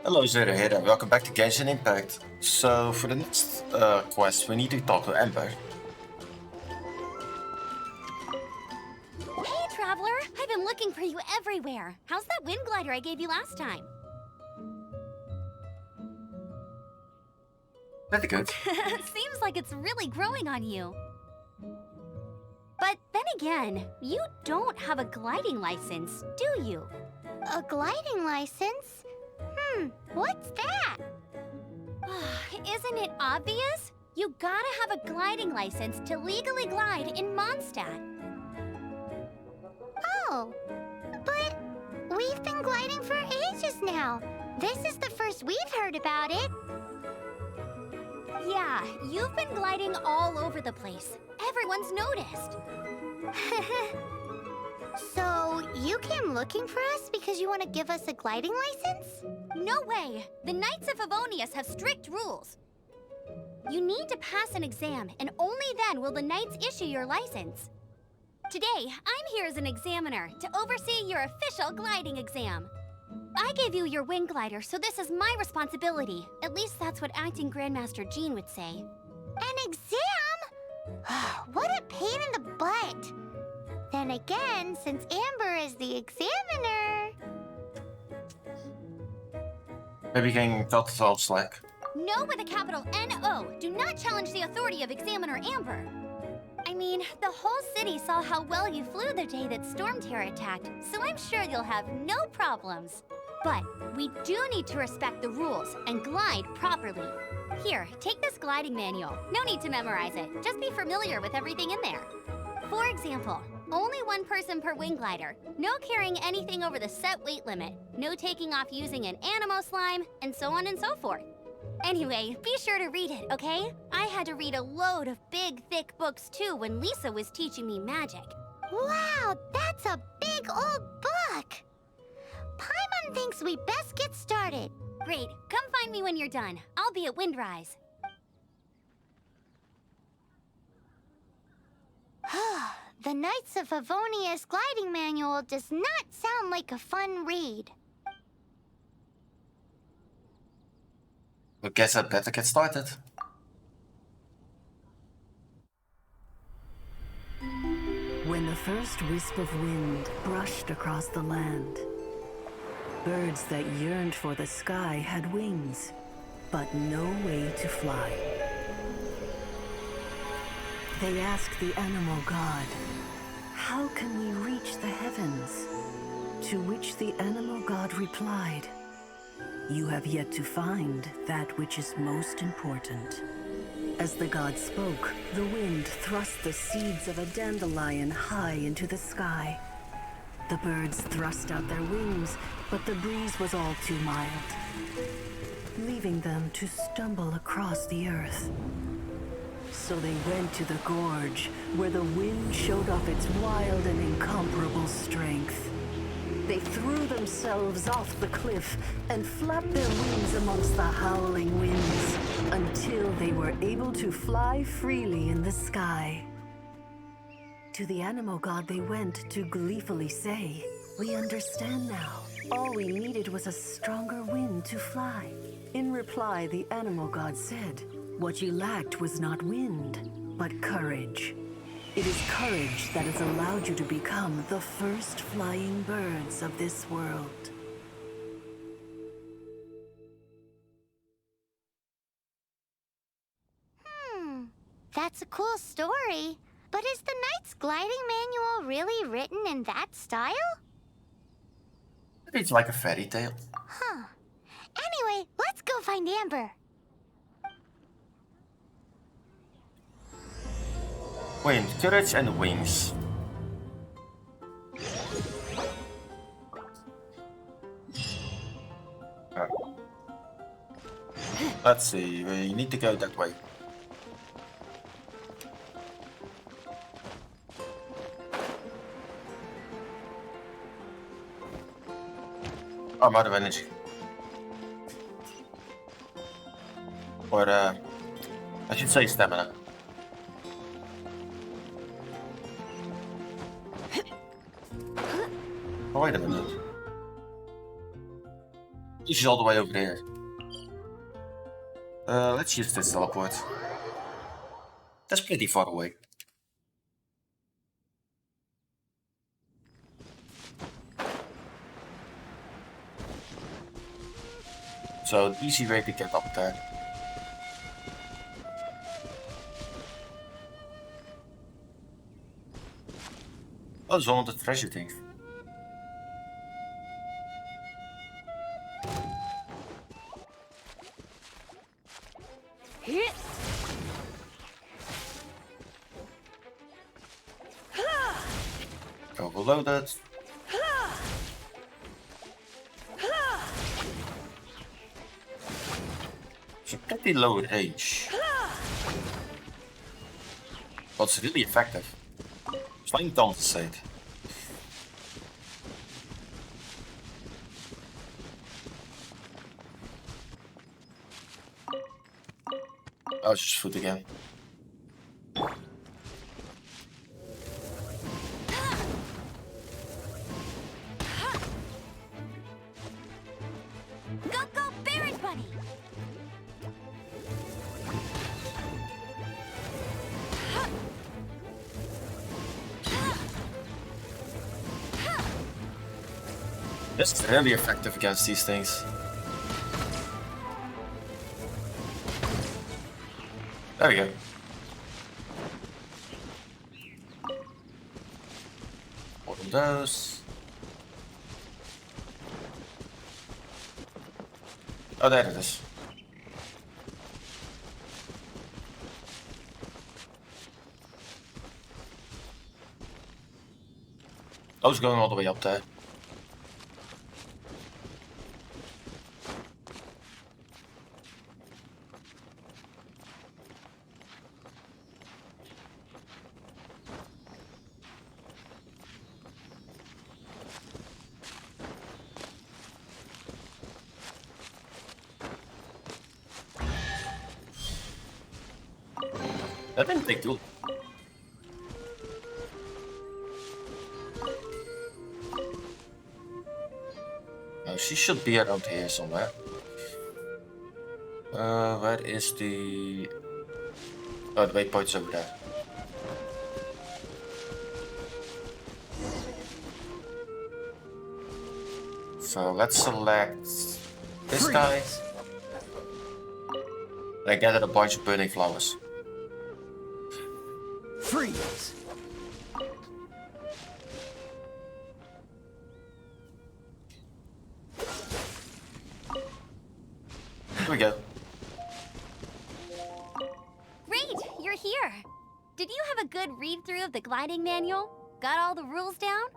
Hello Zero and welcome back to Genshin Impact. So for the next quest we need to talk to Ember. Hey Traveler! I've been looking for you everywhere. How's that wind glider I gave you last time? Pretty good. Seems like it's really growing on you. But then again, you don't have a gliding license, do you? A gliding license? What's that? Isn't it obvious? You gotta have a gliding license to legally glide in Mondstadt. Oh, but we've been gliding for ages now. This is the first we've heard about it. Yeah, you've been gliding all over the place. Everyone's noticed. So, you came looking for us because you want to give us a gliding license? No way! The Knights of Favonius have strict rules. You need to pass an exam, and only then will the Knights issue your license. Today, I'm here as an examiner to oversee your official gliding exam. I gave you your wing glider, so this is my responsibility. At least that's what Acting Grandmaster Jean would say. An exam? What a pain in the butt! Then again, since Amber is the examiner... Maybe you can cut it off slack. No with a capital N-O. Do not challenge the authority of Examiner Amber. I mean, the whole city saw how well you flew the day that Storm Terror attacked, so I'm sure you'll have no problems. But we do need to respect the rules and glide properly. Here, take this gliding manual. No need to memorize it. Just be familiar with everything in there. For example, only one person per wing glider, no carrying anything over the set weight limit, no taking off using an animo slime, and so on and so forth. Anyway, be sure to read it, okay? I had to read a load of big, thick books too when Lisa was teaching me magic. Wow, that's a big old book! Paimon thinks we best get started. Great, come find me when you're done. I'll be at Windrise. The Knights of Favonius gliding manual does not sound like a fun read. I guess I'd better get started. When the first wisp of wind brushed across the land, birds that yearned for the sky had wings, but no way to fly. They asked the animal god, "How can we reach the heavens?" To which the animal god replied, "You have yet to find that which is most important." As the god spoke, the wind thrust the seeds of a dandelion high into the sky. The birds thrust out their wings, but the breeze was all too mild, leaving them to stumble across the earth. So they went to the gorge, where the wind showed off its wild and incomparable strength. They threw themselves off the cliff and flapped their wings amongst the howling winds until they were able to fly freely in the sky. To the animal god they went to gleefully say, "We understand now. All we needed was a stronger wind to fly." In reply, the animal god said, "What you lacked was not wind, but courage. It is courage that has allowed you to become the first flying birds of this world." That's a cool story. But is the Knight's gliding manual really written in that style? It's like a fairy tale. Anyway, let's go find Amber. Wind, courage and wings. Let's see, we need to go that way. I'm out of energy. Or, I should say stamina. Oh, wait a minute. She's all the way over there. Let's use this teleport. That's pretty far away. So, an easy way to get up there. Oh, there's one of the treasure things. Overloaded. It's a pretty low range. But it's really effective. Slang compensate. Oh, it's just food again. Go, Barrett Bunny! This is really effective against these things. There we go. One of those. Oh, there it is. I was going all the way up there. That didn't take too long. No, she should be around here somewhere. Where is the... Oh, the waypoint's over there. So let's select this guy. I gathered a bunch of burning flowers. Freeze! Here we go. Great, you're here. Did you have a good read-through of the gliding manual? Got all the rules down?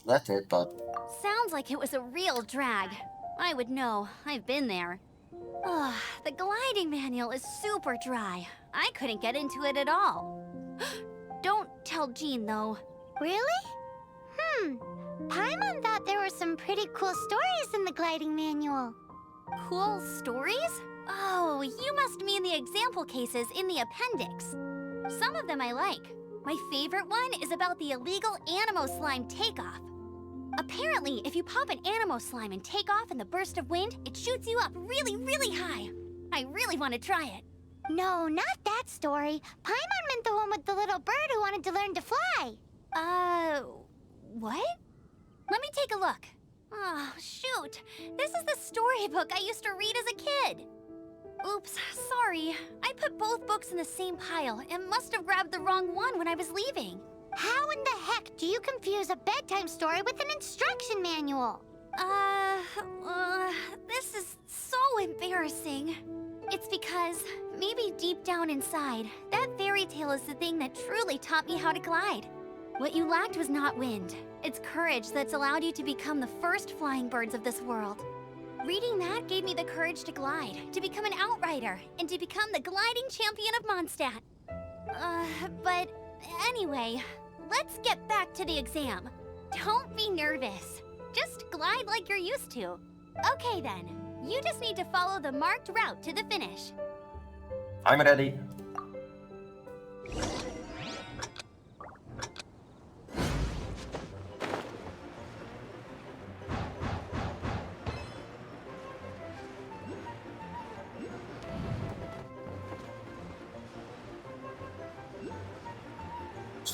That's it, but... Sounds like it was a real drag. I would know. I've been there. Ugh, the gliding manual is super dry. I couldn't get into it at all. Don't tell Jean, though. Really? Paimon thought there were some pretty cool stories in the gliding manual. Cool stories? Oh, you must mean the example cases in the appendix. Some of them I like. My favorite one is about the illegal Animo Slime takeoff. Apparently, if you pop an Animo Slime and take off in the burst of wind, it shoots you up really, really high. I really want to try it. No, not that story. Paimon meant the one with the little bird who wanted to learn to fly. What? Let me take a look. Oh, shoot. This is the storybook I used to read as a kid. Oops, sorry. I put both books in the same pile and must have grabbed the wrong one when I was leaving. How in the heck do you confuse a bedtime story with an instruction manual? This is so embarrassing. It's because, maybe deep down inside, that fairy tale is the thing that truly taught me how to glide. What you lacked was not wind. It's courage that's allowed you to become the first flying birds of this world. Reading that gave me the courage to glide, to become an outrider, and to become the gliding champion of Mondstadt. But anyway, let's get back to the exam. Don't be nervous. Just glide like you're used to. Okay then, you just need to follow the marked route to the finish. I'm ready.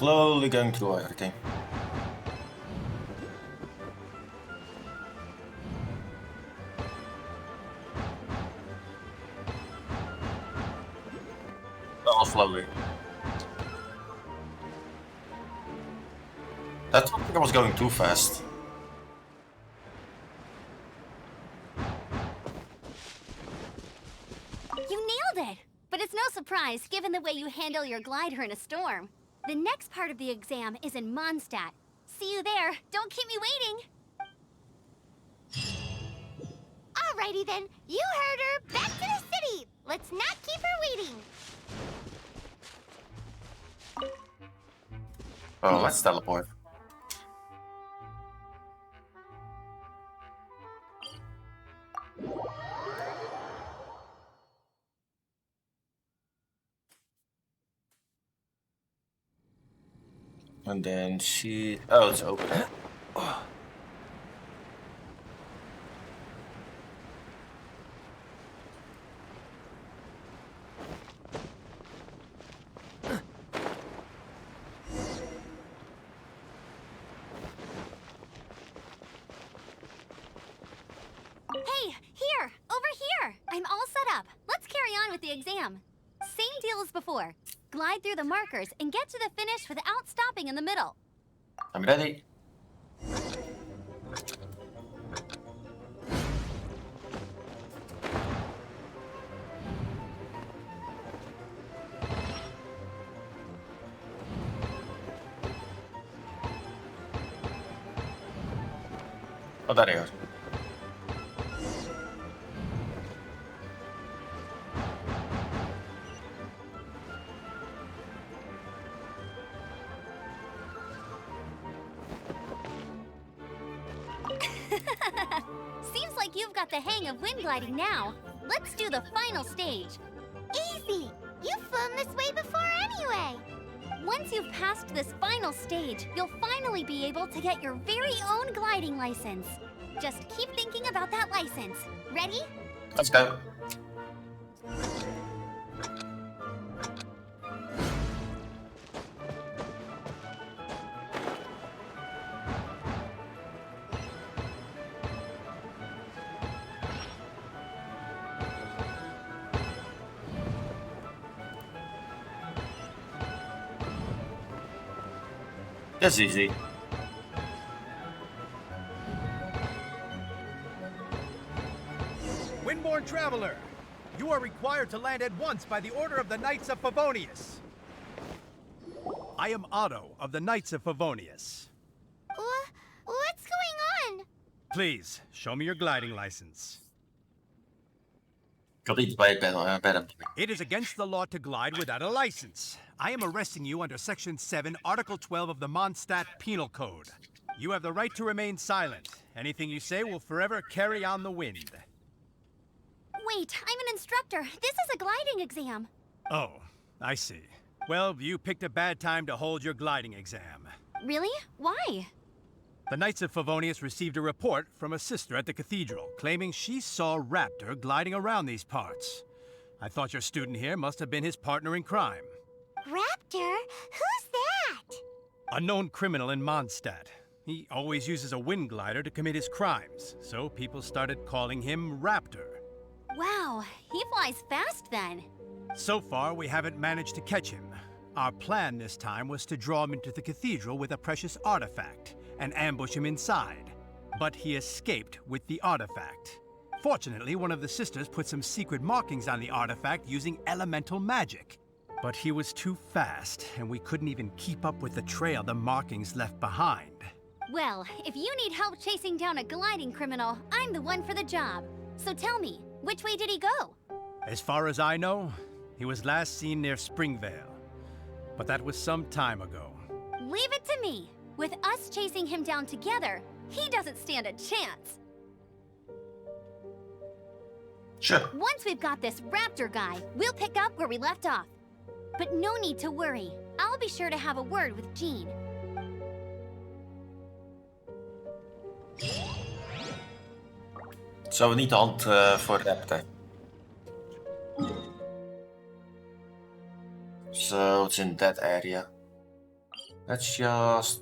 Slowly going through everything. Oh, slowly. I don't think I was going too fast. You nailed it! But it's no surprise, given the way you handle your glider in a storm. The next part of the exam is in Mondstadt. See you there. Don't keep me waiting. Alrighty then, you heard her. Back to the city. Let's not keep her waiting. Oh, let's teleport. And then she... Oh, it's open. Hey, here! Over here! I'm all set up. Let's carry on with the exam. Same deal as before. Glide through the markers and get to the finish without stopping in the middle. I'm ready. Oh, there you are. Seems like you've got the hang of wind gliding now. Let's do the final stage. Easy. You've flown this way before anyway. Once you've passed this final stage, you'll finally be able to get your very own gliding license. Just keep thinking about that license. Ready? Let's go. That's easy. Windborne Traveler, you are required to land at once by the order of the Knights of Favonius. I am Otto of the Knights of Favonius. What's going on? Please, show me your gliding license. Ik had niet bij hem. It is against the law to glide without a license. I am arresting you under Section 7, Article 12 of the Mondstadt Penal Code. You have the right to remain silent. Anything you say will forever carry on the wind. Wait, I'm an instructor. This is a gliding exam. Oh, I see. Well, you picked a bad time to hold your gliding exam. Really? Why? The Knights of Favonius received a report from a sister at the cathedral, claiming she saw Raptor gliding around these parts. I thought your student here must have been his partner in crime. Raptor? Who's that? A known criminal in Mondstadt. He always uses a wind glider to commit his crimes, so people started calling him Raptor. Wow, he flies fast then. So far, we haven't managed to catch him. Our plan this time was to draw him into the cathedral with a precious artifact and ambush him inside. But he escaped with the artifact. Fortunately, one of the sisters put some secret markings on the artifact using elemental magic. But he was too fast, and we couldn't even keep up with the trail the markings left behind. Well, if you need help chasing down a gliding criminal, I'm the one for the job. So tell me, which way did he go? As far as I know, he was last seen near Springvale. But that was some time ago. Leave it to me. With us chasing him down together, he doesn't stand a chance. Sure. Once we've got this Raptor guy, we'll pick up where we left off. But no need to worry. I'll be sure to have a word with Jean. Zo niet de hand voor Raptor. So it's in that area. Let's just...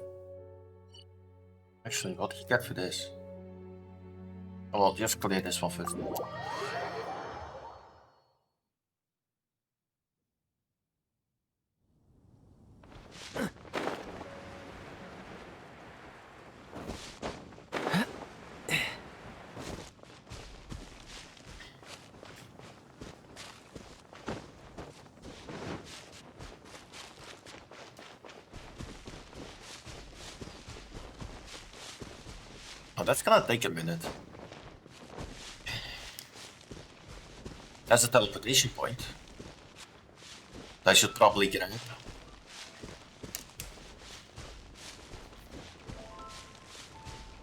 Actually, what did you get for this? Oh, well, just clear this one first. Oh, that's gonna take a minute. That's a teleportation point. I should probably get it.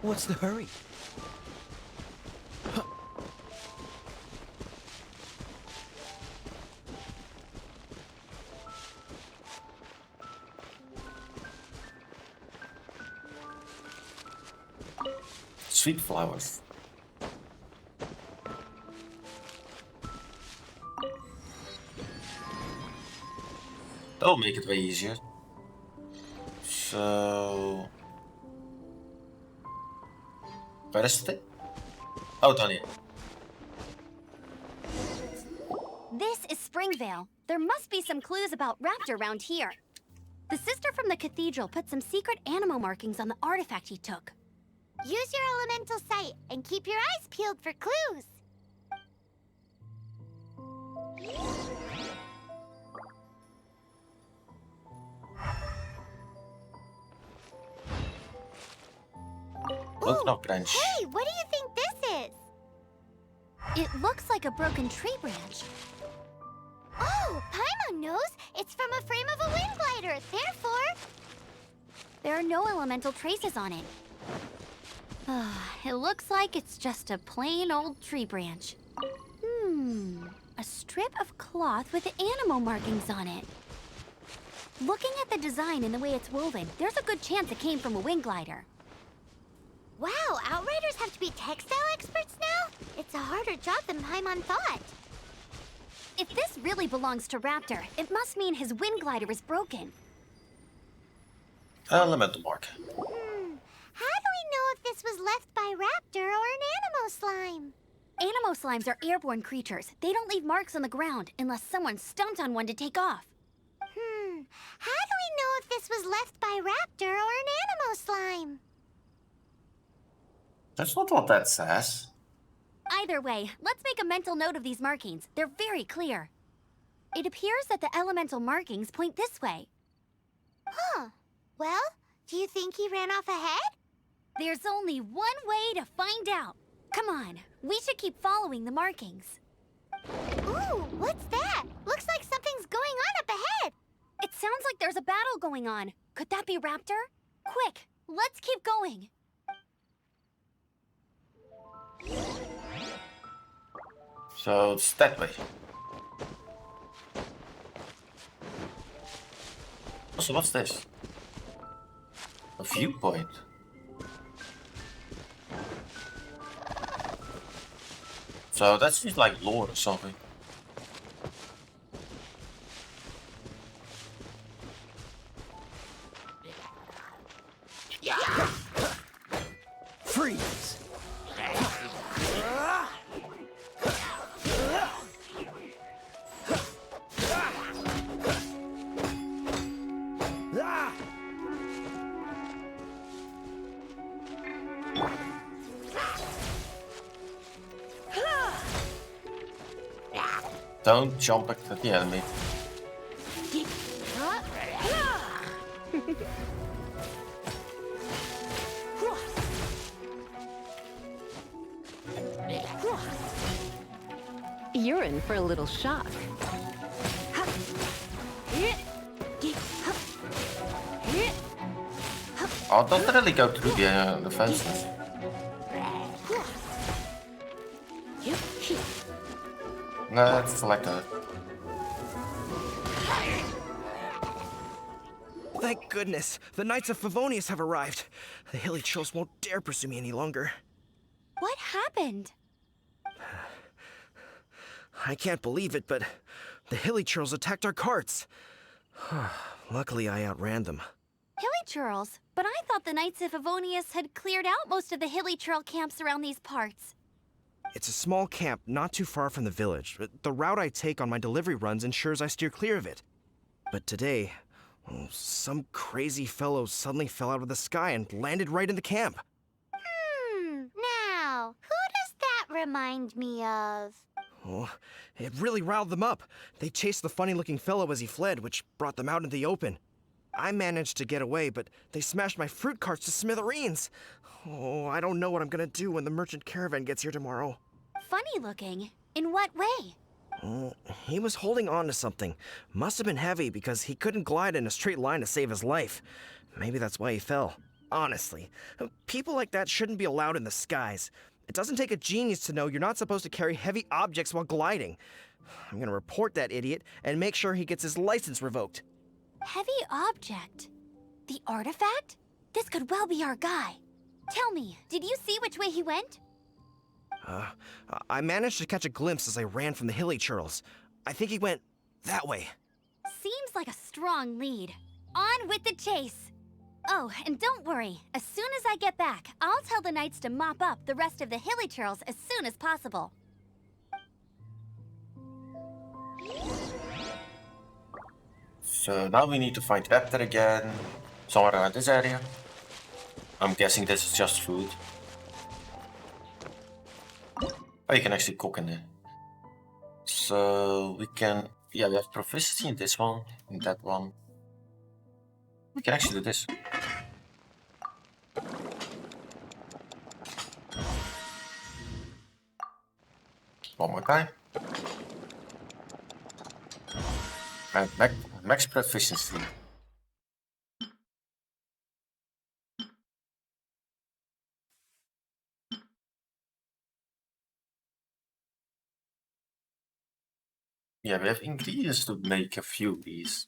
What's the hurry? Sweet flowers. That'll make it way easier. So... Where is it? Oh, down here. This is Springvale. There must be some clues about Raptor around here. The sister from the cathedral put some secret animal markings on the artifact he took. Use your elemental sight and keep your eyes peeled for clues. Look, no branch. Hey, what do you think this is? It looks like a broken tree branch. Oh, Paimon knows. It's from a frame of a wind glider. Therefore, There are no elemental traces on it. It looks like it's just a plain old tree branch. A strip of cloth with animal markings on it. Looking at the design and the way it's woven, there's a good chance it came from a wind glider. wow, Outriders have to be textile experts now? It's a harder job than Paimon thought. If this really belongs to Raptor, it must mean his wind glider is broken. Elemental mark. How do we know if this was left by Raptor or an animal slime? Animo slimes are airborne creatures. They don't leave marks on the ground unless someone stomped on one to take off. How do we know if this was left by Raptor or an animal slime? That's not what that says. Either way, let's make a mental note of these markings. They're very clear. It appears that the elemental markings point this way. Huh. Well, do you think he ran off ahead? There's only one way to find out. Come on, we should keep following the markings. Ooh, what's that? Looks like something's going on up ahead. It sounds like there's a battle going on. Could that be Raptor? Quick, let's keep going. So it's that way. So what's this? A viewpoint. So that seems like lore or something. Freeze! Don't jump at the enemy. You're in for a little shock. Oh, don't really go through the fences. Let's select that. Thank goodness, the Knights of Favonius have arrived. The Hilly Chills won't dare pursue me any longer. What happened? I can't believe it, but the Hilly Churls attacked our carts. Luckily, I outran them. Hilly churls, but I thought the Knights of Favonius had cleared out most of the hilly churl camps around these parts. It's a small camp not too far from the village. The route I take on my delivery runs ensures I steer clear of it. But today, some crazy fellow suddenly fell out of the sky and landed right in the camp. Now, who does that remind me of? Oh, it really riled them up. They chased the funny-looking fellow as he fled, which brought them out in the open. I managed to get away, but they smashed my fruit carts to smithereens. Oh, I don't know what I'm gonna do when the merchant caravan gets here tomorrow. Funny looking? In what way? He was holding on to something. Must have been heavy because he couldn't glide in a straight line to save his life. Maybe that's why he fell. Honestly, people like that shouldn't be allowed in the skies. It doesn't take a genius to know you're not supposed to carry heavy objects while gliding. I'm gonna report that idiot and make sure he gets his license revoked. Heavy object? The artifact? This could well be our guy. Tell me, did you see which way he went? I managed to catch a glimpse as I ran from the hilly churls. I think he went that way. Seems like a strong lead. On with the chase! Oh, and don't worry. As soon as I get back, I'll tell the Knights to mop up the rest of the hilly churls as soon as possible. So now we need to find Raptor again, somewhere around this area. I'm guessing this is just food. Oh, you can actually cook in there. So we can, yeah, we have proficiency in this one, in that one. We can actually do this. One more time. And max proficiency. Yeah, we have ingredients to make a few of these.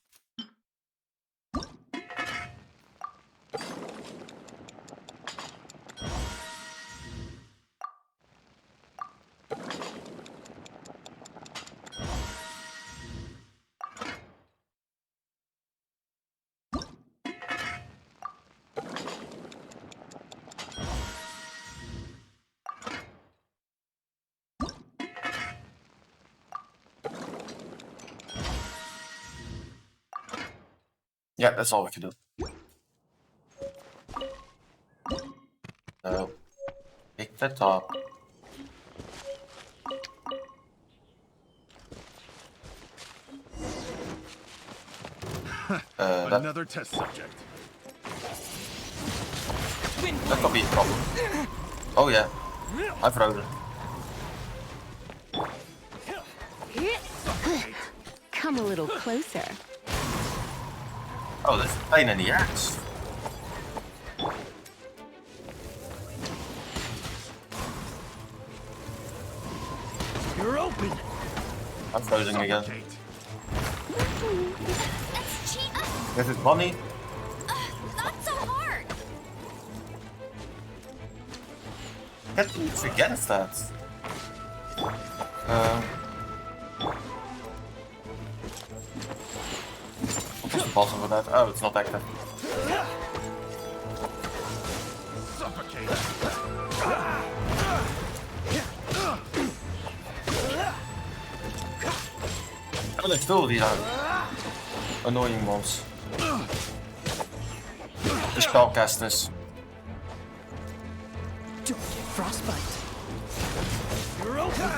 Yeah, that's all we can do. So, pick that up. Another test subject. That could be a problem. Oh yeah, I've frozen. Come a little closer. Oh, there's a pain in the ass. You're open. I'm frozen again. That's cheap. This is money. Not so hard. Can't use against that. What's the bottom of that? Oh, it's not active. Suffocate. Oh, there's still these annoying ones. The spellcasters. Don't get frostbite. You're open.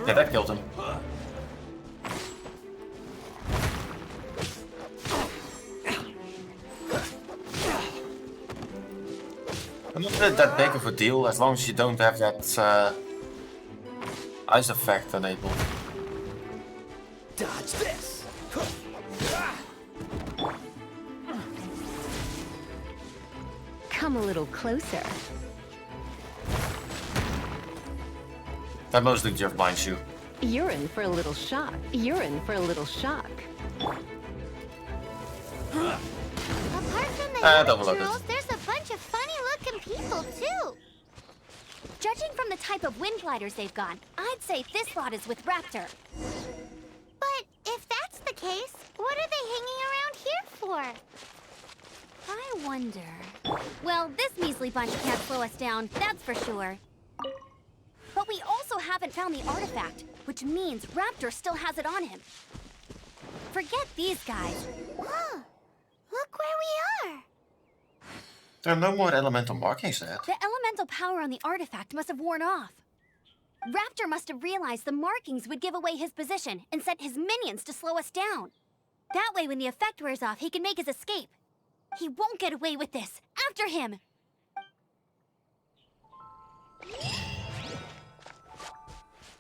Yeah, that killed him. Not that big of a deal as long as you don't have that ice effect enabled. Dodge this! Come a little closer. That mostly just blinds you. You're in for a little shock. You're in for a little shock. Apart from the double human loaded. trolls, there's a bunch of funny-looking people, too. Judging from the type of wind gliders they've got, I'd say this lot is with Raptor. But if that's the case, what are they hanging around here for? I wonder... Well, this measly bunch can't slow us down, that's for sure. But we also haven't found the artifact, which means Raptor still has it on him. Forget these guys. Huh. Look where we are. There are no more elemental markings there. The elemental power on the artifact must have worn off. Raptor must have realized the markings would give away his position and sent his minions to slow us down. That way, when the effect wears off, he can make his escape. He won't get away with this. After him!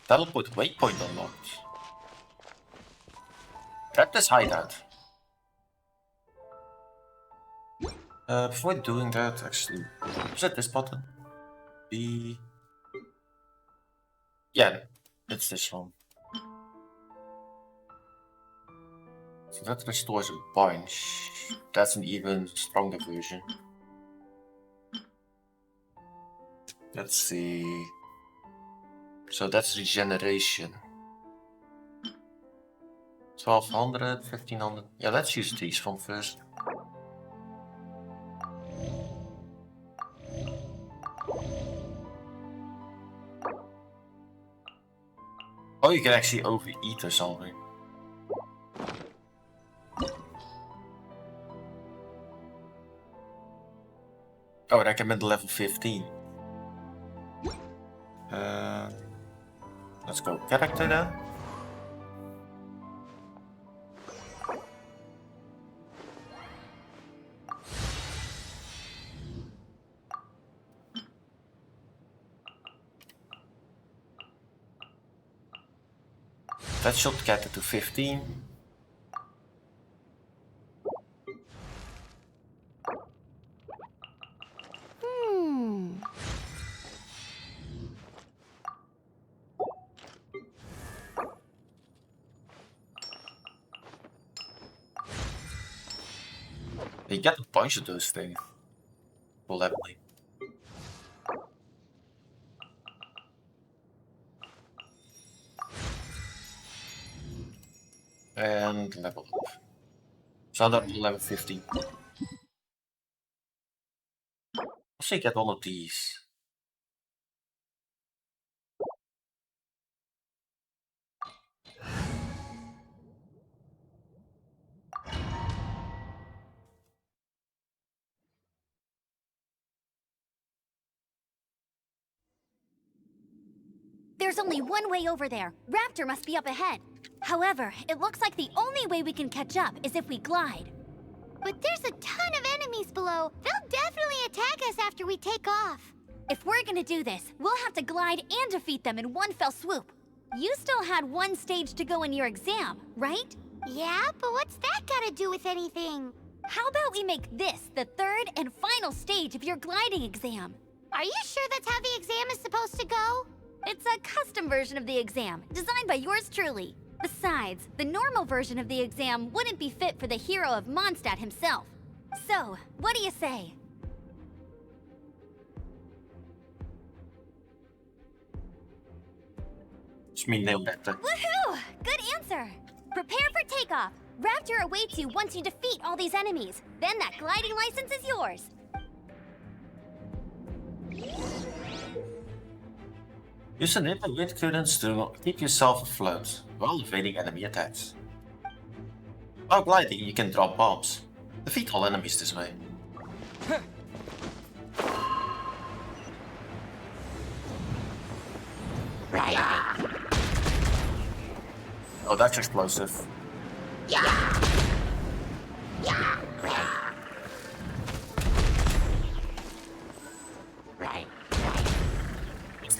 Teleport waypoint unlocked. Grab this hideout. Before doing that, actually, is it this button? B. Yeah, it's this one. So that restores a bunch. That's an even stronger version. Let's see. So that's regeneration. 1200, 1500. Yeah, let's use these one first. Oh, you can actually overeat or something. Oh, recommend level 15. Let's go character then. That should get it to 15. You get a bunch of those things. Full leveling. And level up. So that level 15. Also you get one of these. There's only one way over there. Raptor must be up ahead. However, it looks like the only way we can catch up is if we glide. But there's a ton of enemies below. They'll definitely attack us after we take off. If we're gonna do this, we'll have to glide and defeat them in one fell swoop. You still had one stage to go in your exam, right? Yeah, but what's that gotta do with anything? How about we make this the third and final stage of your gliding exam? Are you sure that's how the exam is supposed to go? It's a custom version of the exam, designed by yours truly. Besides, the normal version of the exam wouldn't be fit for the hero of Mondstadt himself. So, what do you say? It's me nailed that. Woohoo! Good answer! Prepare for takeoff. Raptor awaits you once you defeat all these enemies. Then that gliding license is yours. Use enable wind currents to keep yourself afloat while evading enemy attacks. While gliding, you can drop bombs. Defeat all enemies this way. Oh, that's explosive.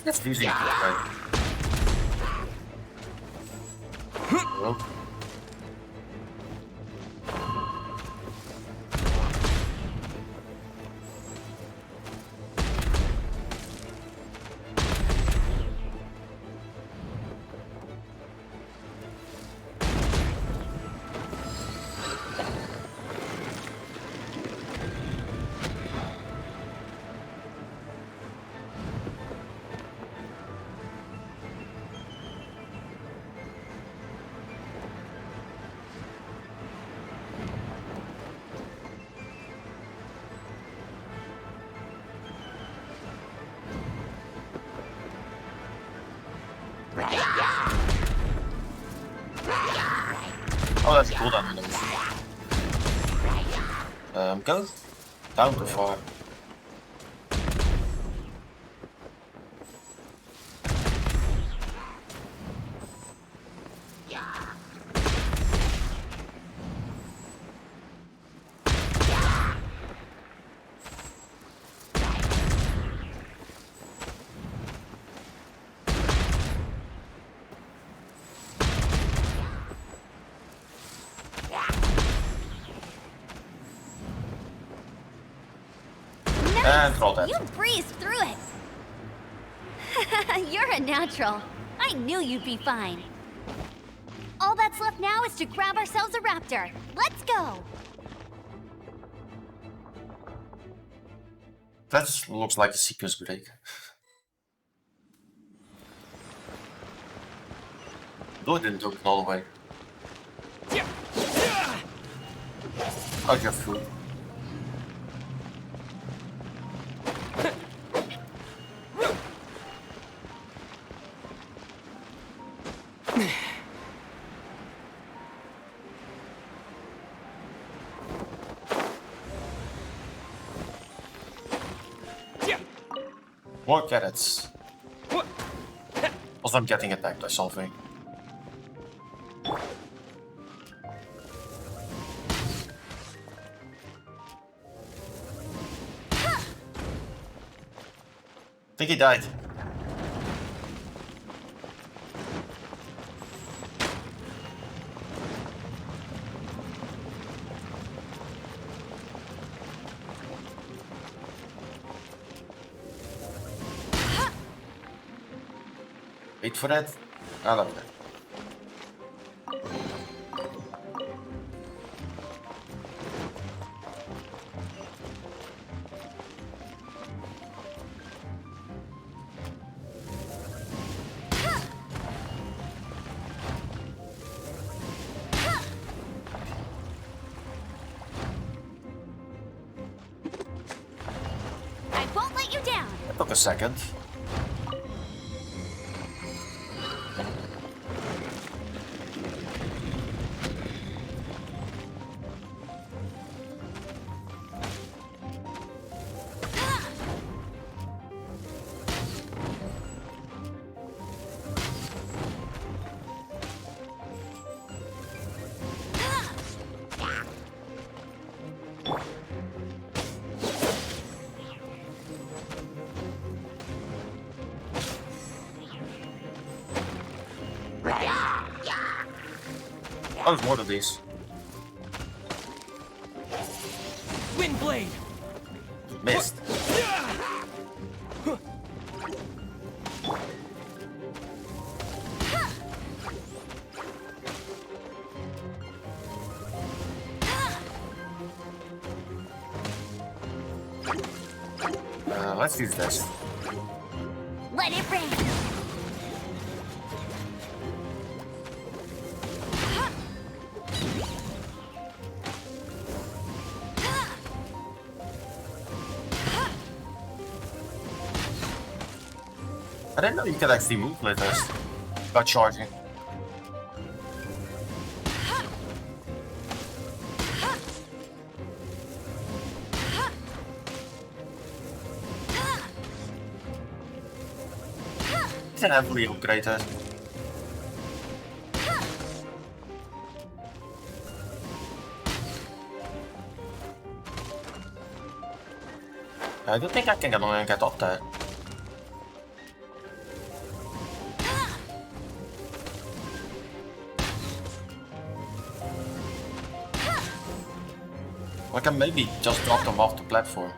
That's easy. Right. Well. Oh, that's cool then. Go down too far. And roll that. You breezed through it. You're a natural. I knew you'd be fine. All that's left now is to grab ourselves a raptor. Let's go. That looks like a sequence break. No, it didn't took it all the way. How's your food? More carrots. Also, I'm getting attacked by something. I think he died. Wait for it. I love that. I won't let you down. It took a second. Oh, there's more of these. Windblade! Missed. Let's use this. Let it rain. I didn't know you could actually move with this by charging. It's an heavily upgraded. I don't think I can get up there. I can maybe just drop them off the platform.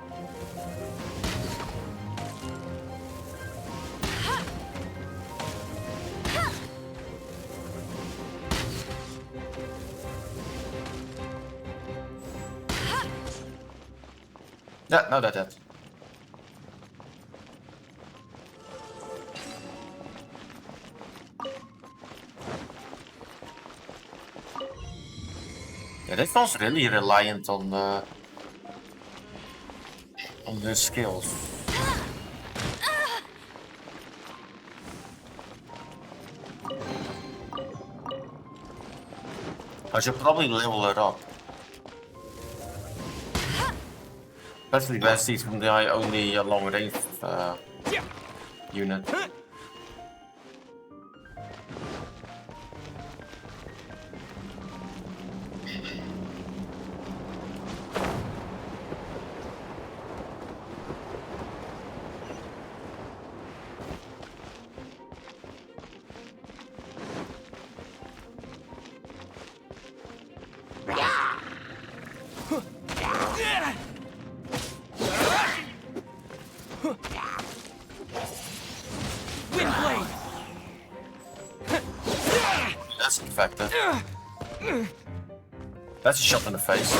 Yeah, no, that's it. Yeah, this one's really reliant on their skills. I should probably level it up. Especially when these from the eye only a long range unit. Wind blade. That's effective. That's a shot in the face.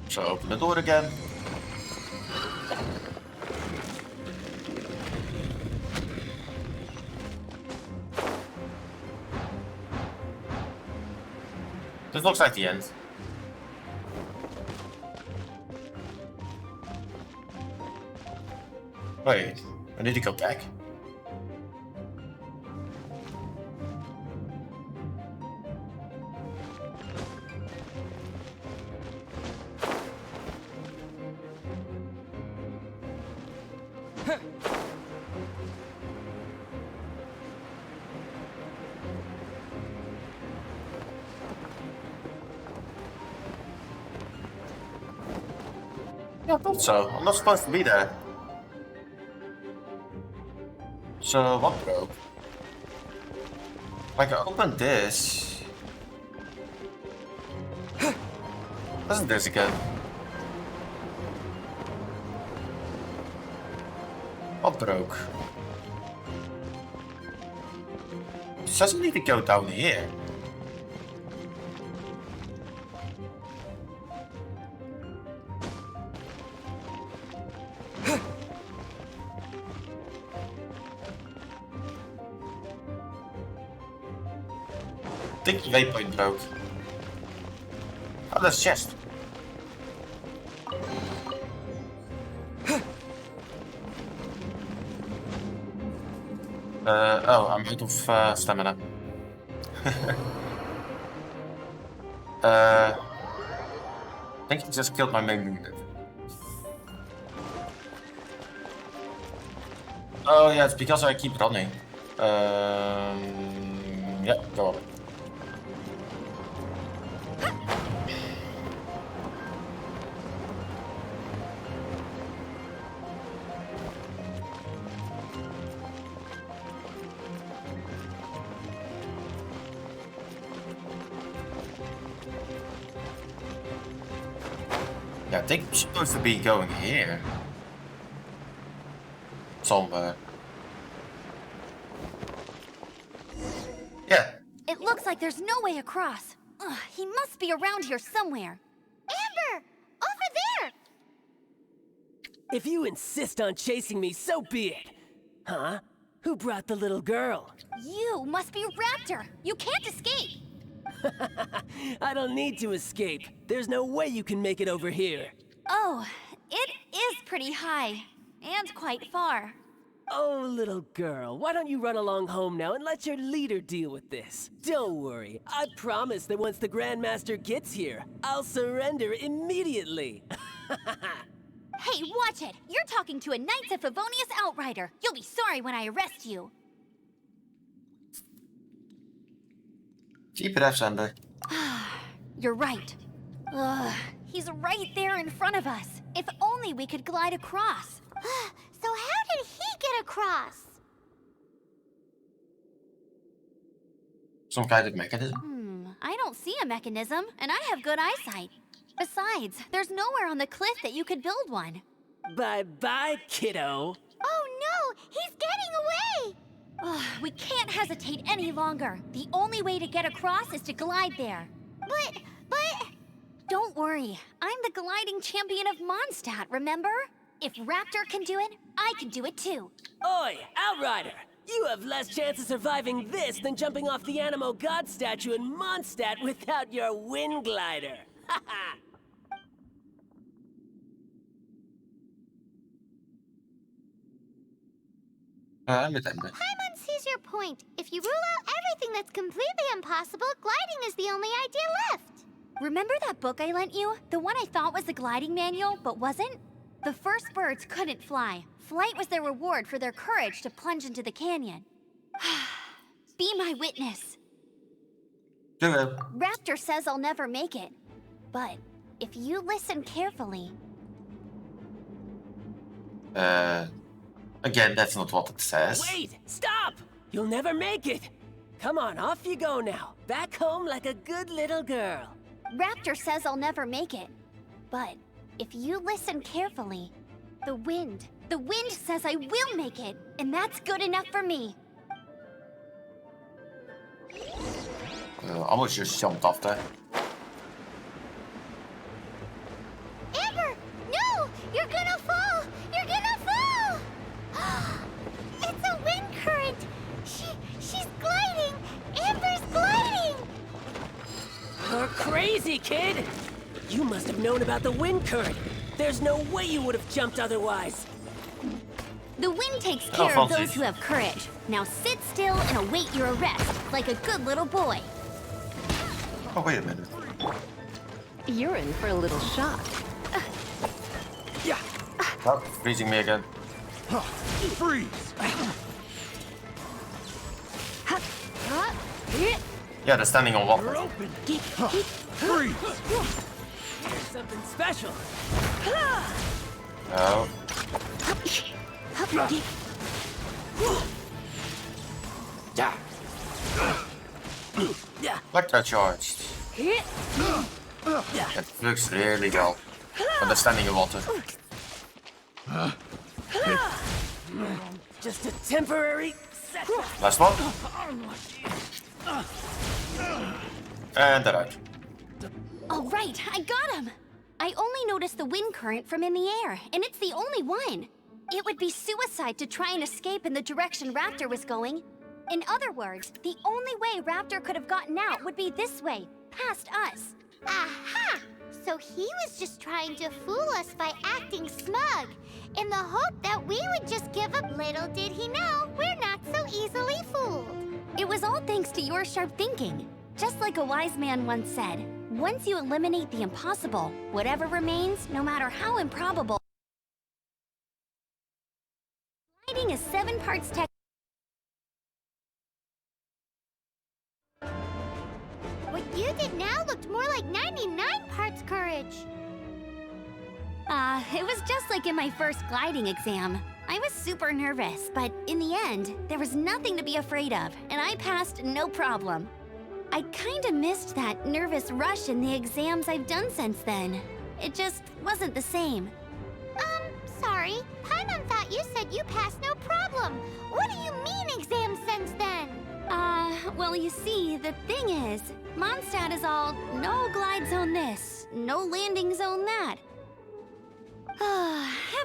So open the door again. This looks like the end. Wait, I need to go back. Yeah, I thought so. I'm not supposed to be there. So what broke? Like I opened this. Doesn't this again? What broke? This doesn't need to go down here. I think the waypoint broke. Oh, that's chest. Oh, I'm out of stamina. I think he just killed my main unit. Oh yeah, it's because I keep running. Yeah, go on. Yeah, I think I'm supposed to be going here. Somewhere. Yeah. It looks like there's no way across. Ugh, he must be around here somewhere. Amber! Over there! If you insist on chasing me, so be it. Huh? Who brought the little girl? You must be Raptor. You can't escape. I don't need to escape. There's no way you can make it over here. Oh, it is pretty high. And quite far. Oh, little girl, why don't you run along home now and let your leader deal with this? Don't worry, I promise that once the Grandmaster gets here, I'll surrender immediately. Hey, watch it! You're talking to a Knights of Favonius outrider. You'll be sorry when I arrest you. Keep it up, Sander. You're right. Ugh, he's right there in front of us. If only we could glide across. So how did he get across? Some kind of mechanism? I don't see a mechanism, and I have good eyesight. Besides, there's nowhere on the cliff that you could build one. Bye-bye, kiddo. Oh no! He's getting away! Ugh, we can't hesitate any longer. The only way to get across is to glide there. But... Don't worry. I'm the gliding champion of Mondstadt, remember? If Raptor can do it, I can do it too. Oi, Outrider! You have less chance of surviving this than jumping off the Animo God statue in Mondstadt without your wind glider. Haha! I'm with them. Paimon sees your point. If you rule out everything that's completely impossible, gliding is the only idea left. Remember that book I lent you? The one I thought was the gliding manual, but wasn't? The first birds couldn't fly. Flight was their reward for their courage to plunge into the canyon. Be my witness. Do it. Raptor says I'll never make it. But if you listen carefully... Again, that's not what it says. Wait! Stop! You'll never make it! Come on, off you go now. Back home like a good little girl. Raptor says I'll never make it. But if you listen carefully, the wind says I will make it, and that's good enough for me. Almost just jumped off there. Amber, no! You're gonna fall! You're gonna fall! It's a wind current! She's gliding! Amber's gliding! You're crazy, kid! You must have known about the wind current. There's no way you would have jumped otherwise. The wind takes care of those who have courage. Now sit still and await your arrest, like a good little boy. Oh, wait a minute. You're in for a little shock. Oh, freezing me again. Freeze! Yeah, they're standing on water. Open! Freeze! There's something special. Oh. Electro charged. It looks really well. But they're standing in water. Just a temporary setback. Last one. And they're out. All right, I got him. I only noticed the wind current from in the air, and it's the only one. It would be suicide to try and escape in the direction Raptor was going. In other words, the only way Raptor could have gotten out would be this way, past us. Aha! So he was just trying to fool us by acting smug, in the hope that we would just give up. Little did he know, we're not so easily fooled. It was all thanks to your sharp thinking. Just like a wise man once said, once you eliminate the impossible, whatever remains, no matter how improbable. Gliding is 7 parts tech. What you did now looked more like 99 parts courage. It was just like in my first gliding exam. I was super nervous, but in the end, there was nothing to be afraid of, and I passed no problem. I kinda missed that nervous rush in the exams I've done since then. It just wasn't the same. Sorry. Paimon thought you said you passed no problem. What do you mean exams since then? Well, you see, the thing is, Mondstadt is all no glide zone this, no landing zone that.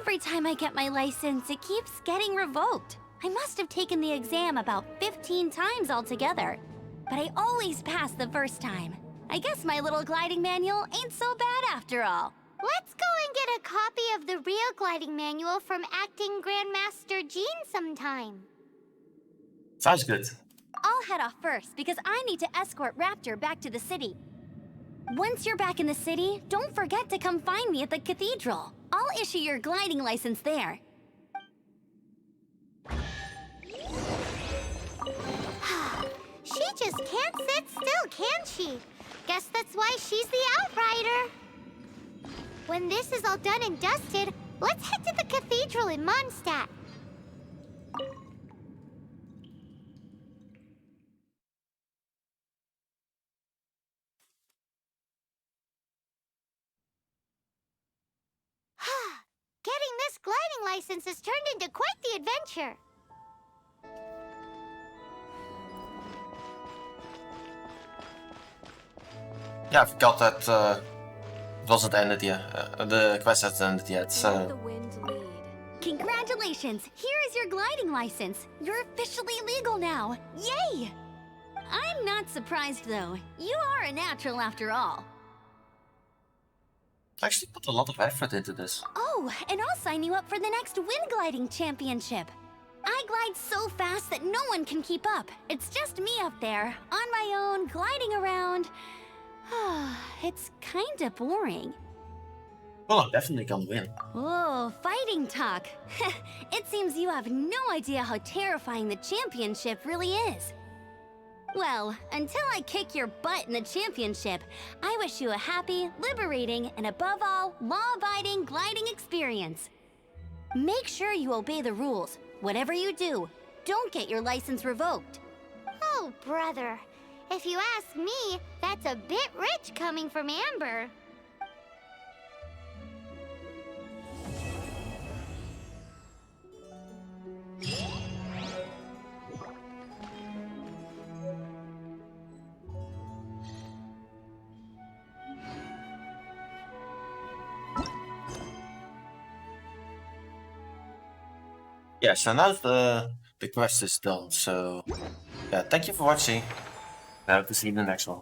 Every time I get my license, it keeps getting revoked. I must have taken the exam about 15 times altogether. But I always pass the first time. I guess my little gliding manual ain't so bad after all. Let's go and get a copy of the real gliding manual from acting Grandmaster Jean sometime. Sounds good. I'll head off first because I need to escort Raptor back to the city. Once you're back in the city, don't forget to come find me at the cathedral. I'll issue your gliding license there. She just can't sit still, can she? Guess that's why she's the outrider. When this is all done and dusted, let's head to the cathedral in Mondstadt. Getting this gliding license has turned into quite the adventure. Yeah, I forgot that it wasn't ended yet. The quest hasn't ended yet, so... The wind lead. Congratulations! Here is your gliding license. You're officially legal now. Yay! I'm not surprised though. You are a natural after all. I actually put a lot of effort into this. Oh, and I'll sign you up for the next wind gliding championship. I glide so fast that no one can keep up. It's just me up there, on my own, gliding around. It's kinda boring. Well, I'm definitely gonna win. Oh, fighting talk. It seems you have no idea how terrifying the championship really is. Well, until I kick your butt in the championship, I wish you a happy, liberating, and above all, law-abiding gliding experience. Make sure you obey the rules. Whatever you do, don't get your license revoked. Oh, brother. If you ask me, that's a bit rich coming from Amber. Yeah, so now the quest is done. So yeah, thank you for watching. I hope to see you in the next one.